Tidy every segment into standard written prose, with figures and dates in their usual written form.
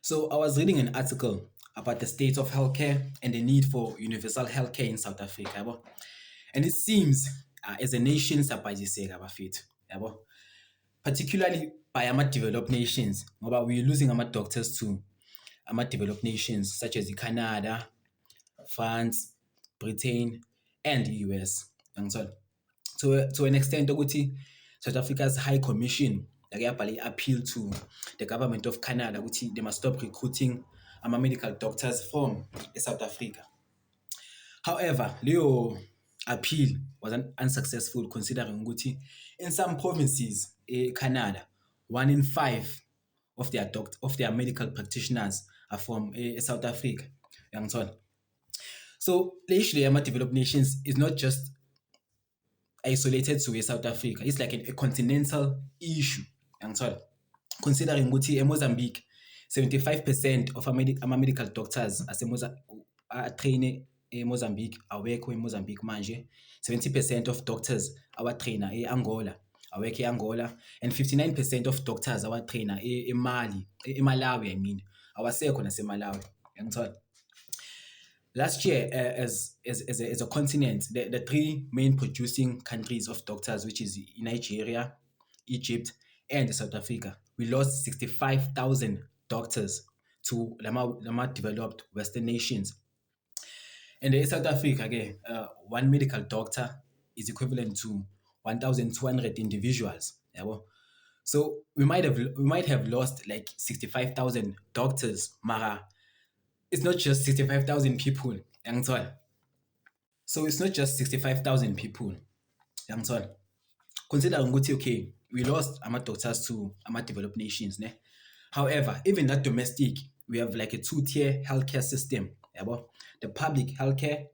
So I was reading an article about the state of healthcare and the need for universal healthcare in South Africa, yabo. And it seems as a nation sabhajiseka bafethu, yabo. Particularly by developed nations, ngoba we're losing doctors to developed nations such as Canada, France, Britain, and the US. Yangithola? To an extent ukuthi South Africa's High Commission like yabhale appeal to the government of Canada ukuthi they must stop recruiting medical doctors from South Africa. However, Leo appeal was unsuccessful considering ukuthi in some provinces in Canada, 1 in 5 of their medical practitioners are from South Africa. Yangithola? So the issue developed nations is not just isolated to South Africa. It's like a continental issue. Yangithola? Considering ukuthi eMozambique 75% of medical doctors are trained eMozambique awekho eMozambique manje. 70% of doctors trainer eAngola awekho eAngola, and 59% of doctors trainer eMalawi, I mean awasekho naseMalawi. Yangithola? Last year, as a continent, the three main producing countries of doctors, which is Nigeria, Egypt, and South Africa, we lost 65,000 doctors to Lama developed Western nations. And in South Africa, again, one medical doctor is equivalent to 1,200 individuals. Yabo? So we might have lost like 65,000 doctors, mara it's not just 65,000 people. Yangithola? So it's not just 65,000 people. Yangithola? Considering ukuthi okay, we lost doctors to developed nations. Ne? However, even that domestic, we have like a two-tier healthcare system. Yabo? The public healthcare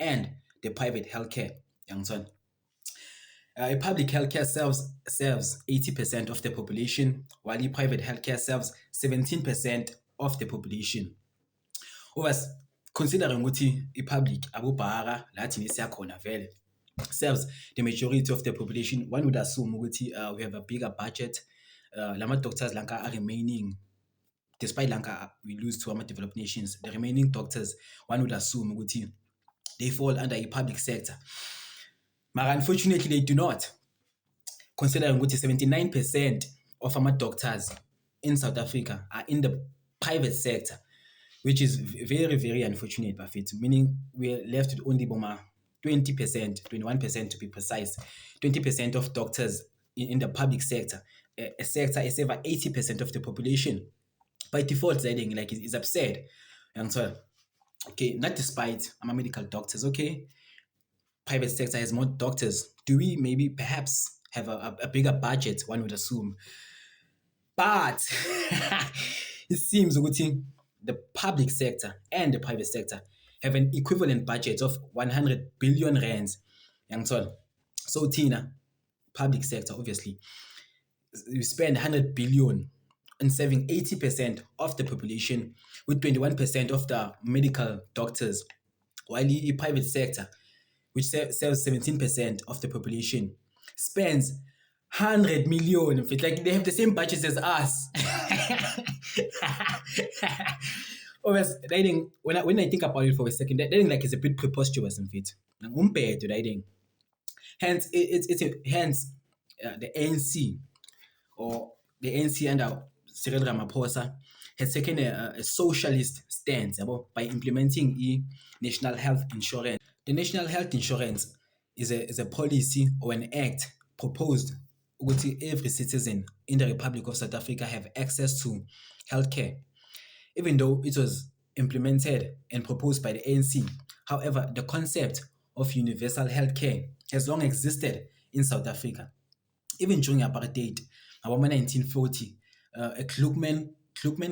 and the private healthcare. Yangithola? Public healthcare serves 80% of the population, while the private healthcare serves 17% of the population. Was considering ukuthi i-public abubhara lathi nesiyakhona vele serves the majority of the population, one would assume ukuthi we have a bigger budget. Lama doctors lanka are remaining, despite lanka we lose to developed nations, the remaining doctors, one would assume ukuthi they fall under a public sector. But unfortunately, they do not. Considering ukuthi 79% of doctors in South Africa are in the private sector, which is very, very unfortunate, Buffett, meaning we're left with only 20%, 21% to be precise, 20% of doctors in the public sector. A sector is over 80% of the population. By default, like it's absurd. And so, okay, not despite medical doctors, okay, private sector has more doctors. Do we maybe perhaps have a bigger budget, one would assume? But it seems the public sector and the private sector have an equivalent budget of 100 billion rands. So Tina, public sector, obviously, we spend 100 billion on serving 80% of the population with 21% of the medical doctors, while the private sector, which serves 17% of the population, spends 100 million. Like they have the same budget as us. When I think about it for a second, that like is a bit preposterous in fit. Hence, the ANC or the ANC under Cyril Ramaphosa has taken a socialist stance by implementing national health insurance. The national health insurance is a policy or an act proposed that every citizen in the Republic of South Africa have access to healthcare. Even though it was implemented and proposed by the ANC, however, the concept of universal healthcare has long existed in South Africa. Even during apartheid, around 1940, a Klugman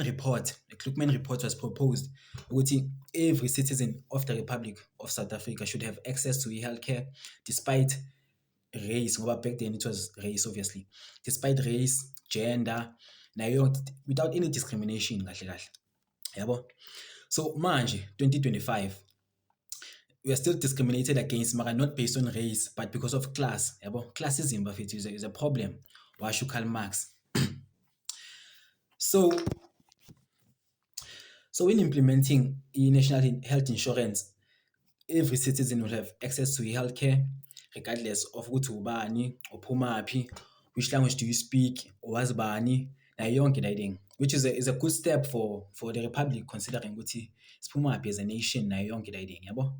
report was proposed that every citizen of the Republic of South Africa should have access to healthcare despite race. Back then it was race, obviously. Despite race, gender, without any discrimination. So manje, 2025, we are still discriminated against, not based on race, but because of class. Classism is a problem. Why should Karl Marx? So So when implementing national health insurance, every citizen will have access to healthcare regardless of ukuthi ubani, uphumaphi, which language do you speak, wazibani, nayo yonke le thing, which is a good step for the republic considering ukuthi siphumaphi as a nation nayo yonke le thing, yabo.